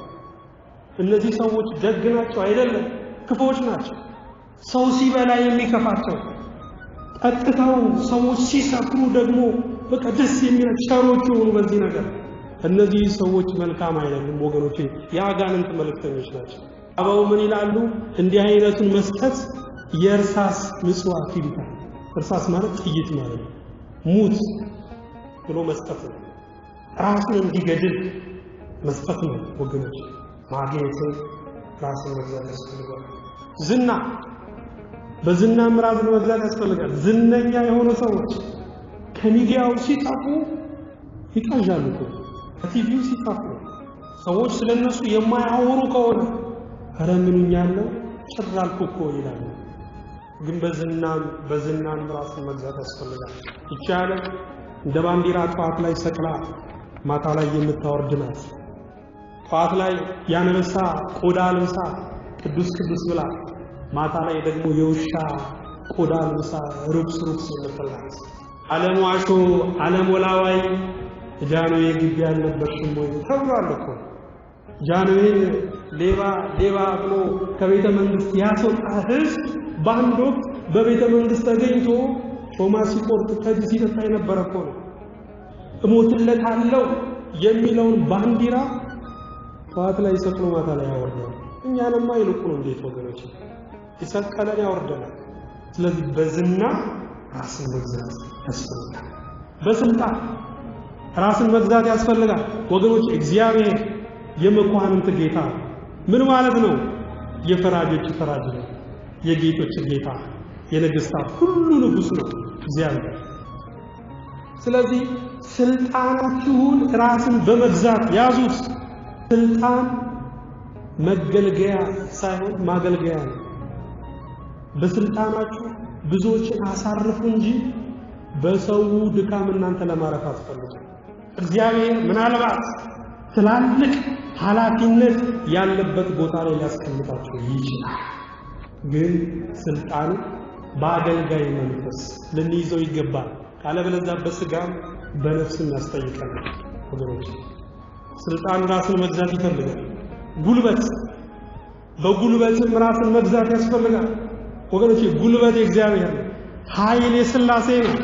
Speaker 2: እነዚህ ሰዎች ደግ ናቸው አይደለም፣ ክፉዎች ናቸው። ሰው ሲበላ የሚከፋቸው፣ ጠጥተው ሰዎች ሲሰክሩ ደግሞ በቃ ደስ የሚላቸው ቸሮች ሆኑ በዚህ ነገር። እነዚህ ሰዎች መልካም አይደሉም ወገኖቼ፣ የአጋንንት መልእክተኞች ናቸው። አበው ምን ይላሉ? እንዲህ አይነቱን መስጠት የእርሳስ ምጽዋት ይሉታል። እርሳስ ማለት ጥይት ማለት ነው። ሙት ብሎ መስጠት ነው። ራስን እንዲገድል መስጠት ነው ወገኖች። ማግኘትን ራስን መግዛት ያስፈልጋል። ዝና፣ በዝናም ራስን መግዛት ያስፈልጋል። ዝነኛ የሆኑ ሰዎች ከሚዲያው ሲጠፉ ይቃዣሉ እኮ፣ ከቲቪው ሲጠፉ ሰዎች ስለነሱ የማያወሩ ከሆነ ኧረ ምንኛለው ጭራልኩ እኮ ይላሉ። ግን በዝናም ራስን መግዛት ያስፈልጋል። ይቻላል እንደ ባንዲራ ጧት ላይ ሰቅላ ማታ ላይ የምታወርድ ናት። ጧት ላይ ያነበሳ ቆዳ ልብሳ ቅዱስ ቅዱስ ብላ ማታ ላይ ደግሞ የውሻ ቆዳ ልብሳ ሩክስ የምትላት ዓለም ዋሾ ዓለም ወላዋይ ጃንሆይ ግቢ ያልነበርሽም ወይ ተብሏል እኮ። ጃንሆይን ሌባ ብሎ ከቤተ መንግስት ያስወጣ ሕዝብ በአንድ ወቅት በቤተ መንግስት ተገኝቶ ጮማ ሲቆርጥ ጠጅ ሲጠጣ የነበረ እኮ ነው። እሞትለታለሁ የሚለውን ባንዲራ ጧት ላይ ሰቅሎ ማታ ላይ ያወርዳል። እኛንማ ይልቁ ነው እንዴት ወገኖች ይሰቀለን ያወርደናል። ስለዚህ በዝና ራስን መግዛት ያስፈልጋል። በስልጣን ራስን መግዛት ያስፈልጋል ወገኖች። እግዚአብሔር የመኳንንት ጌታ ምን ማለት ነው? የፈራጆች ፈራጅ ነው። የጌቶች ጌታ፣ የነገስታት ሁሉ ንጉስ ነው እግዚአብሔር። ስለዚህ ስልጣናችሁን ራስን በመግዛት ያዙት። ስልጣን መገልገያ ሳይሆን ማገልገያ ነው። በስልጣናችሁ ብዙዎችን አሳርፉ እንጂ በሰው ድካም እናንተ ለማረፍ አትፈልጉ። እግዚአብሔር ምናልባት ትላልቅ ኃላፊነት ያለበት ቦታ ላይ ሊያስቀምጣችሁ ይችላል። ግን ስልጣን በአገልጋይ መንፈስ ልንይዘው ይገባል። ካለበለዚያ በስጋም በነፍስም ያስጠይቀናል ወገኖች። ስልጣን ራስን መግዛት ይፈልጋል። በጉልበትም ራስን መግዛት ያስፈልጋል ወገኖች። ጉልበት የእግዚአብሔር ነው። ኃይል የሥላሴ ነው።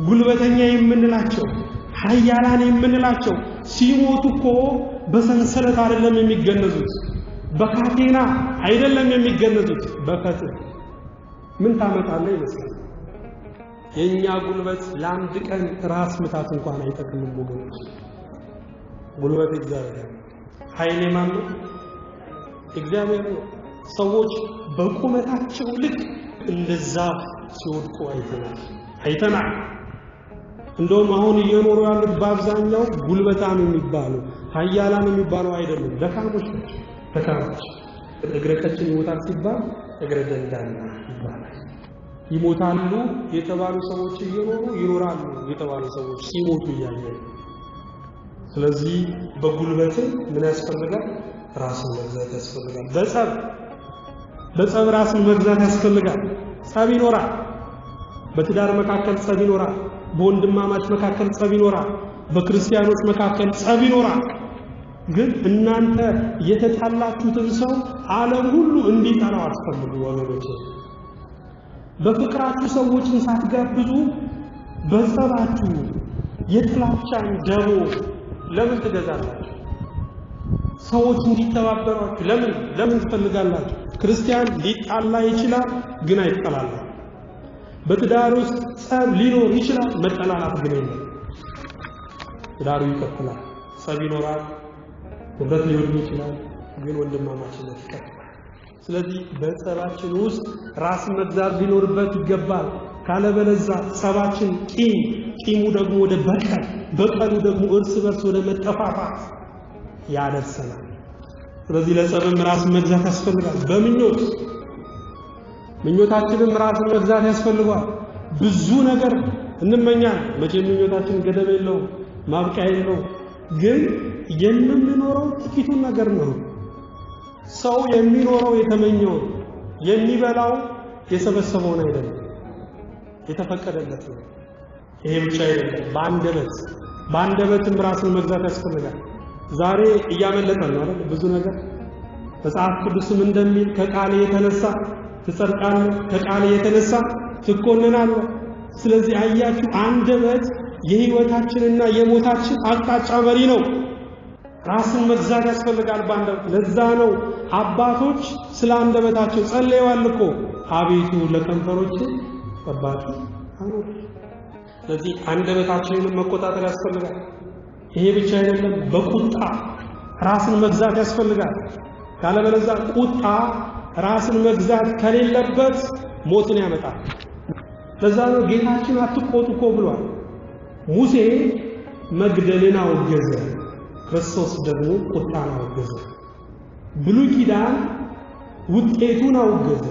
Speaker 2: ጉልበተኛ የምንላቸው ኃያላን የምንላቸው ሲሞቱ እኮ በሰንሰለት አይደለም የሚገነዙት፣ በካቴና አይደለም የሚገነዙት፣ በፈትል። ምን ታመጣለህ ይመስላል? የኛ ጉልበት ለአንድ ቀን ራስ ምታት እንኳን አይጠቅምም ወገኖች። ጉልበት እግዚአብሔር፣ ኃይል የማን ነው? እግዚአብሔር ነው። ሰዎች በቁመታቸው ልክ እንደዛ ሲወድቁ አይተናል። እንደውም አሁን እየኖሩ ያሉት በአብዛኛው ጉልበታም የሚባሉ ኃያላን የሚባሉ አይደሉም፣ ደካሞች ናቸው። ደካሞች እግረ ቀጭን ይሞታል ሲባል እግረ ደንዳና ይባላል። ይሞታሉ የተባሉ ሰዎች እየኖሩ ይኖራሉ የተባሉ ሰዎች ሲሞቱ እያየን። ስለዚህ በጉልበት ምን ያስፈልጋል? ራስን መግዛት ያስፈልጋል። በጸብ ራስን መግዛት ያስፈልጋል። ጸብ ይኖራል። በትዳር መካከል ጸብ ይኖራል። በወንድማማች መካከል ጸብ ይኖራል። በክርስቲያኖች መካከል ጸብ ይኖራል። ግን እናንተ የተጣላችሁትን ሰው ዓለም ሁሉ እንዲጠላው አትፈልጉ ወገኖች። በፍቅራችሁ ሰዎችን ሳትጋብዙ በጸባችሁ የጥላቻን ደቦ ለምን ትገዛላችሁ? ሰዎች እንዲተባበሯችሁ ለምን ትፈልጋላችሁ? ክርስቲያን ሊጣላ ይችላል ግን አይጣላም። በትዳር ውስጥ ጸብ ሊኖር ይችላል፣ መጠላላት ግን የለም። ትዳሩ ይቀጥላል። ጸብ ይኖራል፣ ንብረት ሊወድም ይችላል፣ ግን ወንድማማችነት ይቀጥላል። ስለዚህ በጸባችን ውስጥ ራስን መግዛት ሊኖርበት ይገባል። ካለበለዚያ ጸባችን ቂሙ ደግሞ ወደ በቀሉ ደግሞ እርስ በርስ ወደ መጠፋፋት ያደርሰናል። ስለዚህ ለጸብም ራስን መግዛት ያስፈልጋል። ምኞታችንም ራስን መግዛት ያስፈልጋል። ብዙ ነገር እንመኛለን። መቼም ምኞታችን ገደብ የለውም፣ ማብቂያ የለውም። ግን የምንኖረው ጥቂቱን ነገር ነው። ሰው የሚኖረው የተመኘው የሚበላው የሰበሰበውን አይደለም፣ የተፈቀደለት ነው። ይሄ ብቻ አይደለም፣ በአንደበትም ራስን መግዛት ያስፈልጋል። ዛሬ እያመለጠን ነው አይደል? ብዙ ነገር መጽሐፍ ቅዱስም እንደሚል ከቃል የተነሳ ትጸድቃለህ፣ ከቃል የተነሳ ትኮነናለህ። ስለዚህ አያችሁ አንደበት የህይወታችንና የሞታችን አቅጣጫ መሪ ነው። ራስን መግዛት ያስፈልጋል በአንደበት። ለዛ ነው አባቶች ስለ አንደበታቸው ጸልየዋል እኮ አቤቱ ለከንፈሮች ጠባቂ አኑር። ስለዚህ አንደበታችንን መቆጣጠር ያስፈልጋል። ይሄ ብቻ አይደለም፣ በቁጣ ራስን መግዛት ያስፈልጋል። ካለበለዚያ ቁጣ ራስን መግዛት ከሌለበት ሞትን ያመጣል። ለዛ ነው ጌታችን አትቆጡ እኮ ብሏል። ሙሴ መግደልን አወገዘ፣ ክርስቶስ ደግሞ ቁጣን አወገዘ። ብሉይ ኪዳን ውጤቱን አወገዘ፣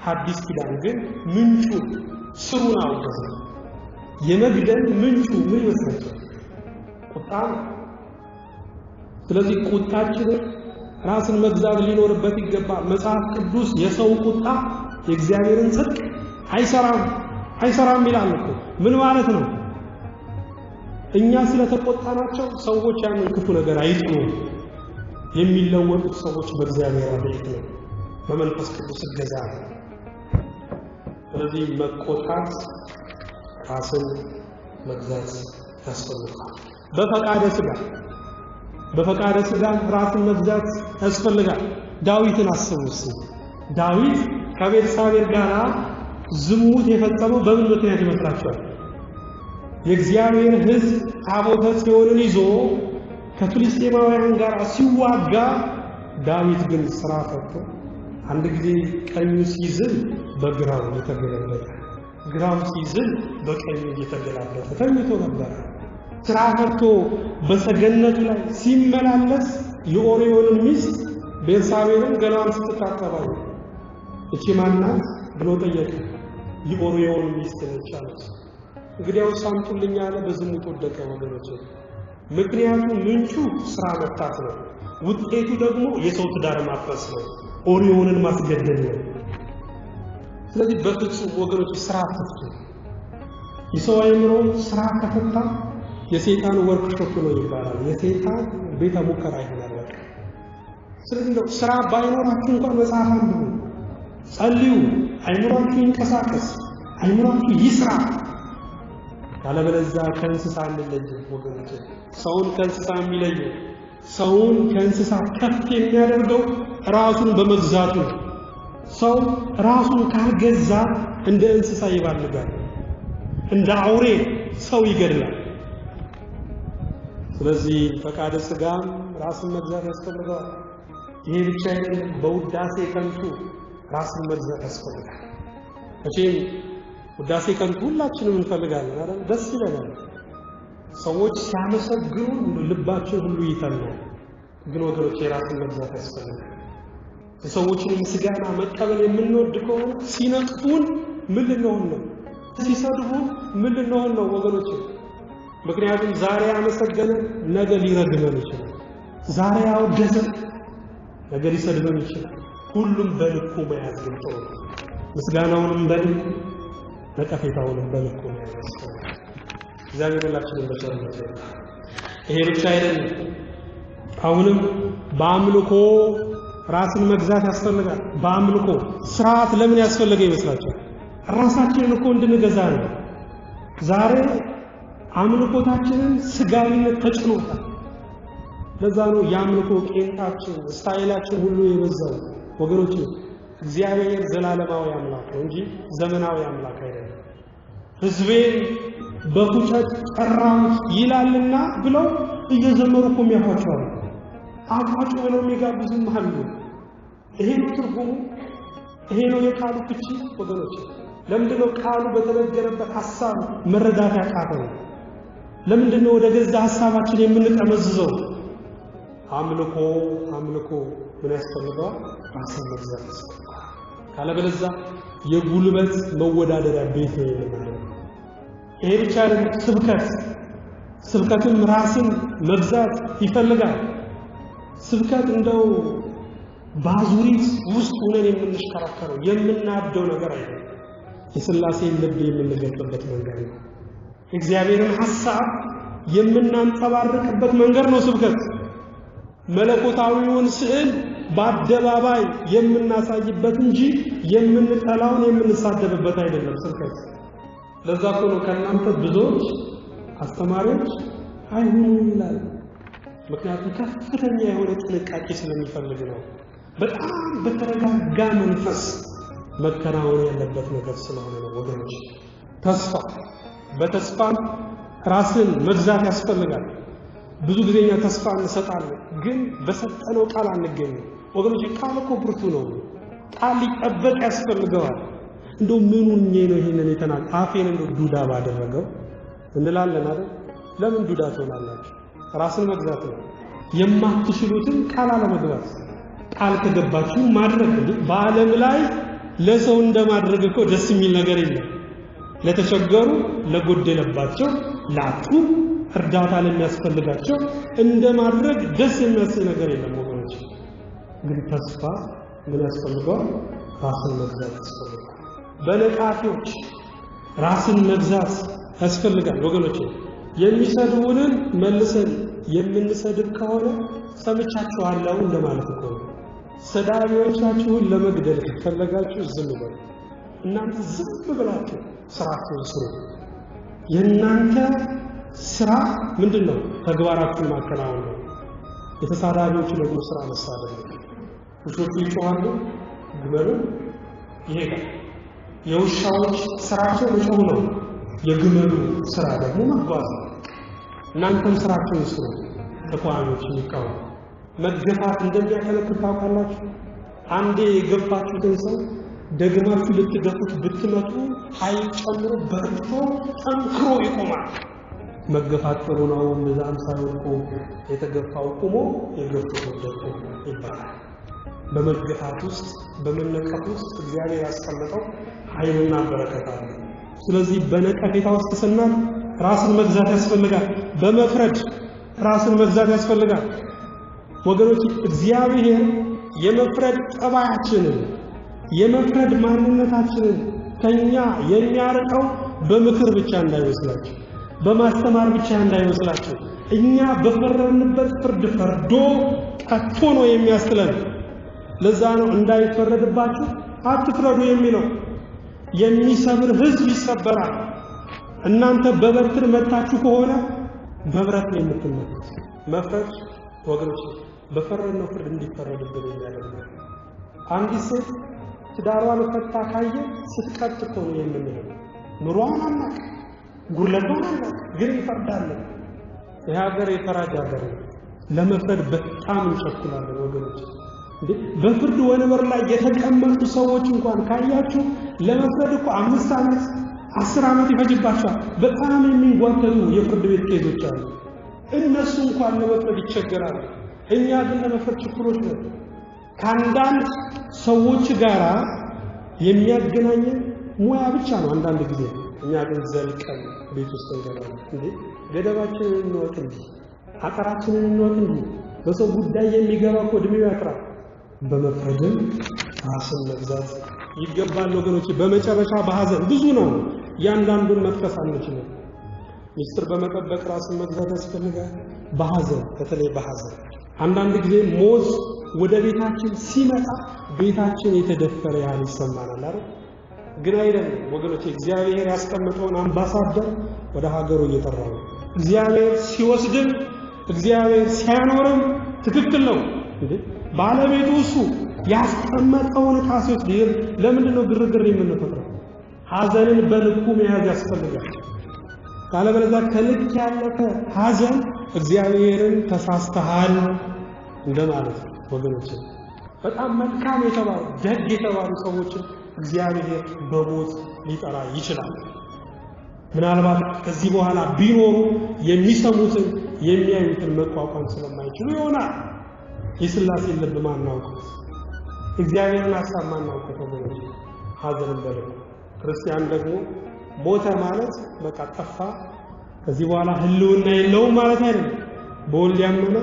Speaker 2: ሐዲስ ኪዳን ግን ምንጩን ስሩን አወገዘ። የመግደል ምንጩ ምን ይመስላችኋል? ቁጣ። ስለዚህ ቁጣችንን ራስን መግዛት ሊኖርበት ይገባል። መጽሐፍ ቅዱስ የሰው ቁጣ የእግዚአብሔርን ጽድቅ አይሰራም ይላል እኮ። ምን ማለት ነው? እኛ ስለተቆጣናቸው ሰዎች ያንን ክፉ ነገር አይጥሉም። የሚለወጡት ሰዎች በእግዚአብሔር አቤት ነው፣ በመንፈስ ቅዱስ እገዛ ነው። ስለዚህ መቆጣት ራስን መግዛት ያስፈልጋል። በፈቃደ ሥጋ ራስን መግዛት ያስፈልጋል። ዳዊትን አስቡስ። ዳዊት ከቤርሳቤህ ጋር ዝሙት የፈጸመው በምን ምክንያት ይመስላችኋል? የእግዚአብሔር ሕዝብ ታቦተ ጽዮንን ይዞ ከፍልስጤማውያን ጋር ሲዋጋ፣ ዳዊት ግን ስራ ፈቶ አንድ ጊዜ ቀኙ ሲዝል በግራው እየተገላበጠ፣ ግራው ሲዝል በቀኙ እየተገላበጠ ተኝቶ ነበር። ስራ ፈቶ በሰገነቱ ላይ ሲመላለስ የኦርዮንን ሚስት ቤርሳቤህን ገላዋን ስትታጠባው እቺ ማን ናት ብሎ ጠየቀ። የኦርዮን ሚስት ነች አለች። እንግዲያው ሳምጡልኝ አለ። በዝሙት ወደቀ ወገኖች። ምክንያቱም ምንጩ ስራ መፍታት ነው፣ ውጤቱ ደግሞ የሰው ትዳር ማፍረስ ነው፣ ኦርዮንን ማስገደል ነው። ስለዚህ በፍጹም ወገኖች ስራ ፈቱ። የሰው አይምሮ ስራ ከፈታ የሰይጣን ወርክሾፕ ነው ይባላል። የሰይጣን ቤተ ሙከራ ይሆናል በቃ። ስለዚህ ነው ስራ ባይኖራችሁ እንኳን መጽሐፍ አንብቡ፣ ጸልዩ፣ አይምሮአችሁ ይንቀሳቀስ፣ አይምሮአችሁ ይስራ። ያለበለዚያ ከእንስሳ እንለይ ወገኖች። ሰውን ከእንስሳ የሚለየው፣ ሰውን ከእንስሳ ከፍ የሚያደርገው ራሱን በመግዛቱ ነው። ሰው ራሱን ካልገዛ እንደ እንስሳ ይባልጋል፣ እንደ አውሬ ሰው ይገድላል። ስለዚህ ፈቃደ ሥጋም ራስን መግዛት ያስፈልጋል። ይሄ ብቻ አይደለም፣ በውዳሴ ከንቱ ራስን መግዛት ያስፈልጋል። መቼም ውዳሴ ከንቱ ሁላችንም እንፈልጋለን አይደል? ደስ ይለናል። ሰዎች ሲያመሰግኑ ልባችን ሁሉ ይተናል። ግን ወገኖች የራስን መግዛት ያስፈልጋል። የሰዎችን ምስጋና መቀበል የምንወድ ከሆነ ሲነቅፉን ምን ልንሆን ነው? ሲሰድቡን ምን ልንሆን ነው ወገኖች? ምክንያቱም ዛሬ ያመሰገነ ነገ ሊረግመን ይችላል። ዛሬ ያወደሰ ነገ ሊሰድበን ይችላል። ሁሉም በልኩ መያዝ ግን ጥሩ ነው። ምስጋናውንም በልኩ ነቀፌታውንም በልኩ መያዝ ያስፈልጋል። እግዚአብሔር ሁላችንን በቸርነቱ ይርዳን። ይሄ ብቻ አይደለም። አሁንም በአምልኮ ራስን መግዛት ያስፈልጋል። በአምልኮ ስርዓት ለምን ያስፈልገ ይመስላችኋል? ራሳችንን እኮ እንድንገዛ ነው። ዛሬ አምልኮታችንን ስጋዊነት ተጭኖታል። ለዛ ነው ያምልኮ ቄንጣችን ስታይላችን ሁሉ የበዛው ወገኖች። እግዚአብሔር ዘላለማዊ አምላክ ነው እንጂ ዘመናዊ አምላክ አይደለም። ሕዝቤን በፉጨት ጠራሁት ይላልና ብለው እየዘመሩ እኮ የሚያፏቸዋል። አፏጭ ብለው የሚጋብዙም አሉ። ይሄ ነው ትርጉሙ፣ ይሄ ነው የቃሉ ፍቺ ወገኖች። ለምንድነው ቃሉ በተነገረበት ሐሳብ መረዳት ያቃተው? ለምንድነው ወደ ገዛ ሐሳባችን የምንጠመዝዘው? አምልኮ ምን ያስፈልገዋል? ራስን መግዛት ያስፈልጋል። ካለበለዚያ የጉልበት መወዳደሪያ ቤት ነው የሚሆነው። ይሄ ብቻ አይደለም፣ ስብከትም ራስን መግዛት ይፈልጋል። ስብከት እንደው ባዙሪት ውስጥ ሆነን የምንሽከራከረው የምናብደው ነገር አይደለም። የሥላሴን ልብ የምንገልጥበት መንገድ ነው። እግዚአብሔርን ሐሳብ የምናንጸባርቅበት መንገድ ነው ስብከት። መለኮታዊውን ስዕል በአደባባይ የምናሳይበት እንጂ የምንጠላውን የምንሳደብበት አይደለም ስብከት። ለዛ እኮ ነው ከእናንተ ብዙዎች አስተማሪዎች አይሆኑም ይላል። ምክንያቱም ከፍተኛ የሆነ ጥንቃቄ ስለሚፈልግ ነው። በጣም በተረጋጋ መንፈስ መከናወን ያለበት ነገር ስለሆነ ነው ወገኖች። በተስፋ ራስን መግዛት ያስፈልጋል። ብዙ ጊዜኛ ተስፋ እንሰጣለን፣ ግን በሰጠነው ቃል አንገኝም ወገኖች። ቃል እኮ ብርቱ ነው። ቃል ሊጠበቅ ያስፈልገዋል። እንደው ምኑኜ ነው ይሄንን የተናገ አፌን እንደው ዱዳ ባደረገው እንላለን አይደል? ለምን ዱዳ ትሆናላችሁ? ራስን መግዛት ነው። የማትችሉትን ቃል አለመግባት። ቃል ከገባችሁ ማድረግ። በዓለም ላይ ለሰው እንደማድረግ እኮ ደስ የሚል ነገር የለም። ለተቸገሩ፣ ለጎደለባቸው፣ ላጡ፣ እርዳታ ለሚያስፈልጋቸው እንደማድረግ ደስ የሚያሰኝ ነገር የለም ወገኖች። ግን ተስፋ ምን ያስፈልገዋል? ራስን መግዛት ያስፈልጋል። በነቃፊዎች ራስን መግዛት ያስፈልጋል ወገኖች። የሚሰድቡንን መልሰን የምንሰድብ ከሆነ ሰምቻችኋለሁ እንደማለት እኮ ነው። ሰዳቢዎቻችሁን ለመግደል ከፈለጋችሁ ዝም በሉ። እናንተ ዝም ብላችሁ ስራችሁን ስሩ። የእናንተ ስራ ምንድነው? ተግባራችሁን ማከናወን ነው። የተሳዳቢዎች ደግሞ ስራ መሳደብ ነው። ውሾቹ ይጮሃሉ፣ ግመሉ ይሄዳል። የውሻዎች ስራቸው መጮህ ነው። የግመሉ ስራ ደግሞ መጓዝ ነው። እናንተም ስራችሁን ስሩ። ተቋሚዎች ይቃው መገፋት እንደሚያከለክል ታውቃላችሁ። አንዴ የገፋችሁትን ሰው ደግማችሁ ልትገፉት ብትመጡ ኃይል ጨምሮ በርቶ ጠንክሮ ይቆማል። መገፋት ጥሩ ነው። እንደዛም ሳይወቁ የተገፋው ቆሞ የገፉት ወደቁ ይባላል። በመገፋት ውስጥ በመነቀፍ ውስጥ እግዚአብሔር ያስቀመጠው ኃይልና በረከት አለ። ስለዚህ በነቀፌታ ውስጥ ስናል ራስን መግዛት ያስፈልጋል። በመፍረድ ራስን መግዛት ያስፈልጋል ወገኖች። እግዚአብሔር የመፍረድ ጠባያችንን የመፍረድ ማንነታችንን ከኛ የሚያርቀው በምክር ብቻ እንዳይመስላችሁ፣ በማስተማር ብቻ እንዳይመስላችሁ። እኛ በፈረድንበት ፍርድ ፈርዶ ቀጥቶ ነው የሚያስጥለን። ለዛ ነው እንዳይፈረድባችሁ አትፍረዱ የሚለው። የሚሰብር ሕዝብ ይሰበራል። እናንተ በበትር መታችሁ ከሆነ በብረት ነው የምትመቱት። መፍረድ ወገኖች በፈረድነው ፍርድ እንዲፈረድብን የሚያደርገው። አንዲት ሴት ትዳሯን ፈታ ካየ ስትቀጥ እኮ ነው የምንለው። ኑሯን አናውቅ፣ ጉድለቷን አናውቅ፣ ግን ይፈርዳለን። ይህ ሀገር የፈራጅ ሀገር ነው። ለመፍረድ በጣም እንቸኩላለን ወገኖች። በፍርድ ወንበር ላይ የተቀመጡ ሰዎች እንኳን ካያችሁ ለመፍረድ እኮ 5 ዓመት 10 ዓመት ይፈጅባቸዋል። በጣም የሚንጓተቱ የፍርድ ቤት ኬዞች አሉ። እነሱ እንኳን ለመፍረድ ይቸገራሉ። እኛ ግን ለመፍረድ ችኩሎች ነን። ከአንዳንድ ሰዎች ጋር የሚያገናኘን ሙያ ብቻ ነው አንዳንድ ጊዜ። እኛ ግን ዘልቀን ቤት ውስጥ እንገባለን። ገደባችንን እንወቅ እንጂ አጥራችንን እንወቅ እንጂ በሰው ጉዳይ የሚገባ እኮ እድሜው ያጥራል። በመፍረድም ራስን መግዛት ይገባል ወገኖች። በመጨረሻ በሐዘን ብዙ ነው፣ ያንዳንዱን መጥቀስ አንችልም። ሚስጥር በመጠበቅ ራስን መግዛት ያስፈልጋል። በሐዘን በተለይ በሐዘን አንዳንድ ጊዜ ሞት ወደ ቤታችን ሲመጣ ቤታችን የተደፈረ ያህል ይሰማናል አይደል? ግን አይደለም ወገኖች። እግዚአብሔር ያስቀመጠውን አምባሳደር ወደ ሀገሩ እየጠራው ነው። እግዚአብሔር ሲወስድን እግዚአብሔር ሲያኖርም ትክክል ነው እንዴ ባለቤቱ እሱ ያስቀመጠውን ካሴት ዲር ለምንድን ነው ግርግር የምንፈጥረው ሐዘንን በልኩ መያዝ ያስፈልጋል ካለበለዚያ ከልክ ያለፈ ሐዘን እግዚአብሔርን ተሳስተሃል እንደማለት ወገኖች በጣም መልካም የተባሉ ደግ የተባሉ ሰዎች እግዚአብሔር በሞት ሊጠራ ይችላል ምናልባት ከዚህ በኋላ ቢኖሩ የሚሰሙትን የሚያዩትን መቋቋም ስለማይችሉ ይሆናል የሥላሴ ልብ ማናውቀው እግዚአብሔርን ሐሳብ ማናውቀው ወገኖች ሐዘንን በልኩ ክርስቲያን ደግሞ ሞተ ማለት በቃ ጠፋ ከዚህ በኋላ ህልውና የለውም ማለት አይደለም በወልድ ያመነ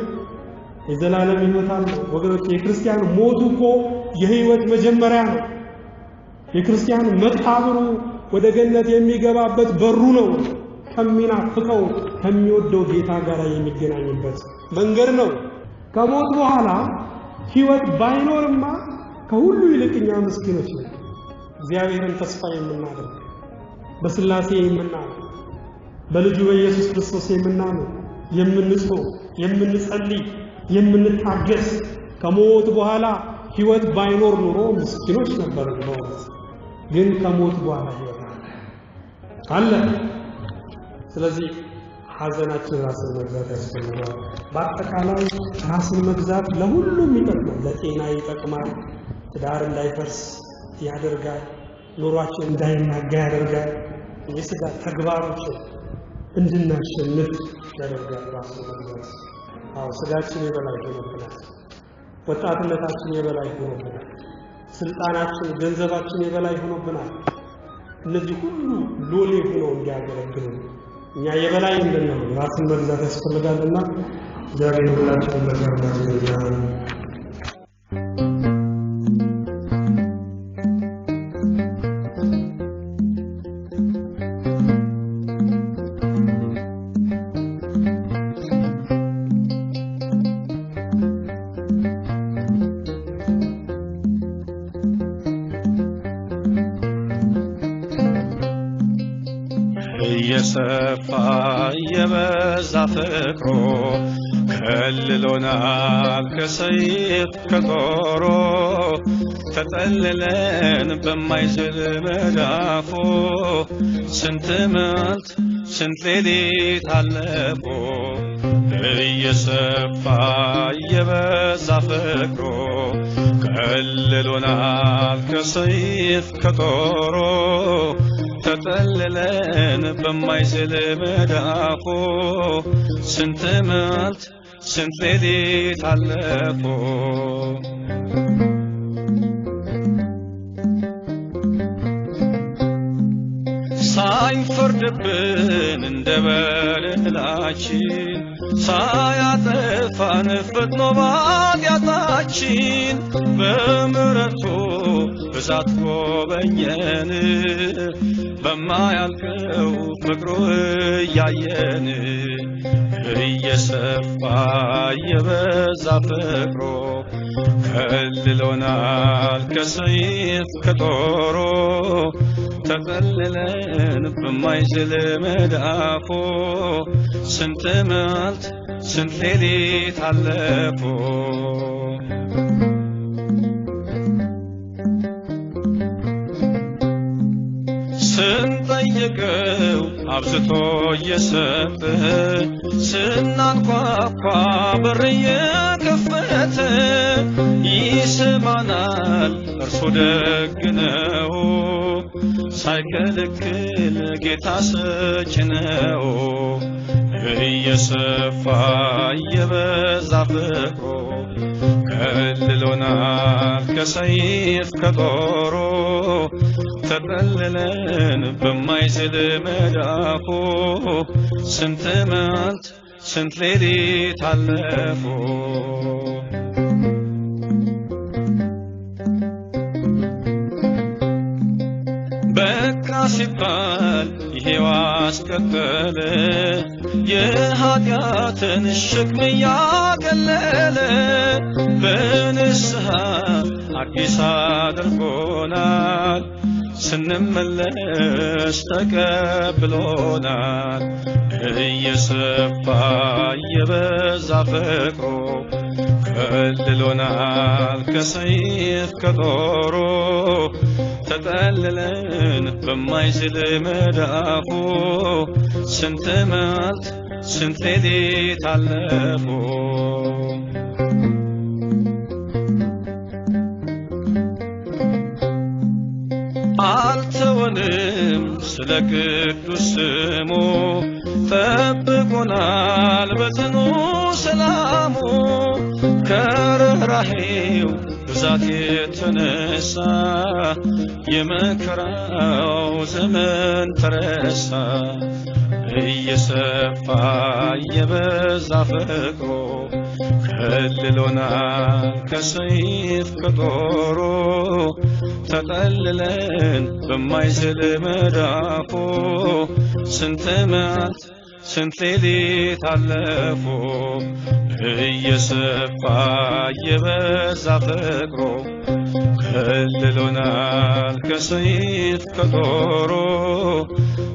Speaker 2: የዘላለም ሕይወት አለ ወገኖች የክርስቲያን ሞቱ እኮ የሕይወት መጀመሪያ ነው የክርስቲያን መቃብሩ ወደ ገነት የሚገባበት በሩ ነው ከሚናፍቀው ከሚወደው ጌታ ጋር የሚገናኝበት መንገድ ነው ከሞት በኋላ ሕይወት ባይኖርማ ከሁሉ ይልቅኛ ምስኪኖች ነን እግዚአብሔርን ተስፋ የምናደርግ በሥላሴ የምናምን በልጁ በኢየሱስ ክርስቶስ የምናምን የምንጾም የምንጸልይ የምንታገስ ከሞት በኋላ ሕይወት ባይኖር ኑሮ ምስኪኖች ነበር ነው ግን ከሞት በኋላ ሕይወት አለ ስለዚህ ሐዘናችን ራስን መግዛት ያስፈልጋል በአጠቃላይ ራስን መግዛት ለሁሉም ይጠቅማል ለጤና ይጠቅማል ትዳር እንዳይፈርስ ያደርጋል ኑሯችን እንዳይናጋ ያደርጋል የሥጋ ተግባሮችን እንድናሸንፍ ያደርጋል ራስን መግዛት አው ሥጋችን የበላይ ሆኖብናል ወጣትነታችን የበላይ ሆኖብናል ስልጣናችን ገንዘባችን የበላይ ሆኖብናል እነዚህ ሁሉ ሎሌ ሆነው እንዲያገለግሉ እኛ የበላይ እንድንሆን ራስን መግዛት ያስፈልጋልና እግዚአብሔር ሁላችንን በሰላም ያድርገን
Speaker 3: የሰፋ የበዛ ፍቅሩ ከልሎናል ከሰይፍ ከጦሩ ተጠልለን በማይዝል መዳፉ ስንት መዓልት ስንት ሌሊት አለፉ የሰፋ የበዛ ፍቅሩ ከልሎናል ከሰይፍ ከጦሩ ተጠልለን በማይዝል መዳፉ ስንት መዓልት ስንት ሌሊት አለፉ ሳይፈርድብን እንደ በደላችን ሳያጠፋን ፈጥኖ በኃጢአታችን በምሕረቱ ብዛት ጎበኘን በማያልቀው ፍቅሩ እያየን እየሰፋ የበዛ ፍቅሩ ከልሎናል ከሰይፍ ከጦሩ ተጠልለን በማይዝል መዳፉ ስንት መዓልት ስንት ሌሊት አለፉ ስንጠይቀው አብዝቶ እየሰጠ ስናንኳኳ በር እየከፈተ ይሰማናል እርሱ ደግ ነው ሳይከለክል ጌታ ሰጪ ነው እየሰፋ የበዛ ፍቅሩ ከልሎናል ከሰይፍ ከጦሩ ተጠልለን በማይዝል መዳፉ ስንት መዓልት ስንት ሌሊት አለፉ በቃ ሲባል ይሄው አስቀጠለ የኃጢአትን ሸክም ያቀለለ በንስሐ አዲስ አድርጎናል ስንመለስ ተቀብሎናል። እየሰፋ እየበዛ ፍቅሩ ከልሎናል ከሰይፍ ከጦሩ ተጠልለን በማይዝል መዳፉ ስንት መዓልት ስንት ሌሊት አለፉ። አልተወንም ስለ ቅዱስ ስሙ ጠብቆናል በጽኑ ሰላሙ። ከርኅራኄው ብዛት የተነሳ የመከራው ዘመን ተረሳ። እየሰፋ እየበዛ ፍቅሩ ከልሎናል ከሰይፍ ከጦሩ ተጠልለን በማይዝል መዳፉ ስንት መዓልት ስንት ሌሊት አለፉ። እየሰፋ እየበዛ ፍቅሩ ከልሎናል ከሰይፍ ከጦሩ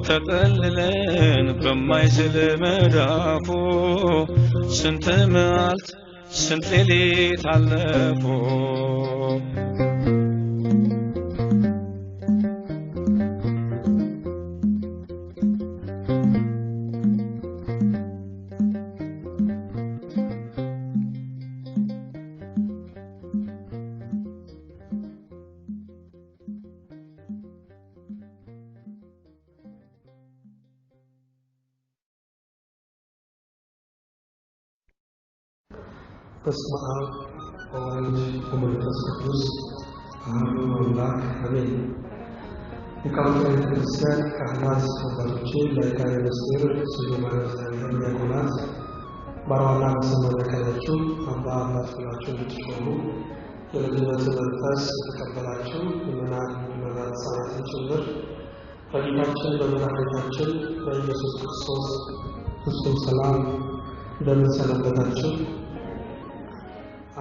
Speaker 3: ተጠልለን በማይዝል መዳፉ ስንት መዓልት ስንት ሌሊት አለፉ።
Speaker 2: በስመ አብ ወወልድ ወመንፈስ ቅዱስ አሐዱ አምላክ አሜን። ሊቃውንተ ቤተ ክርስቲያን፣ ካህናት፣ አባቶቼ፣ ላይካነ ምስጢር፣ ስዩማነ እግዚአብሔር ዲያቆናት፣ ባርዋና በሰማይ ያላችሁ አባት ብላችሁ እንድትሾሙ የልጅነት መንፈስ የተቀበላችሁ ምዕመናን ሕፃናትን ጭምር በጌታችን በመድኃኒታችን በኢየሱስ ክርስቶስ ፍጹም ሰላም እንደምን ሰነበታችሁ?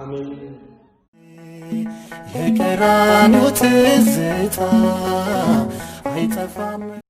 Speaker 2: አሜን።
Speaker 1: የቀራንዮ ትዝታ አይጠፋም።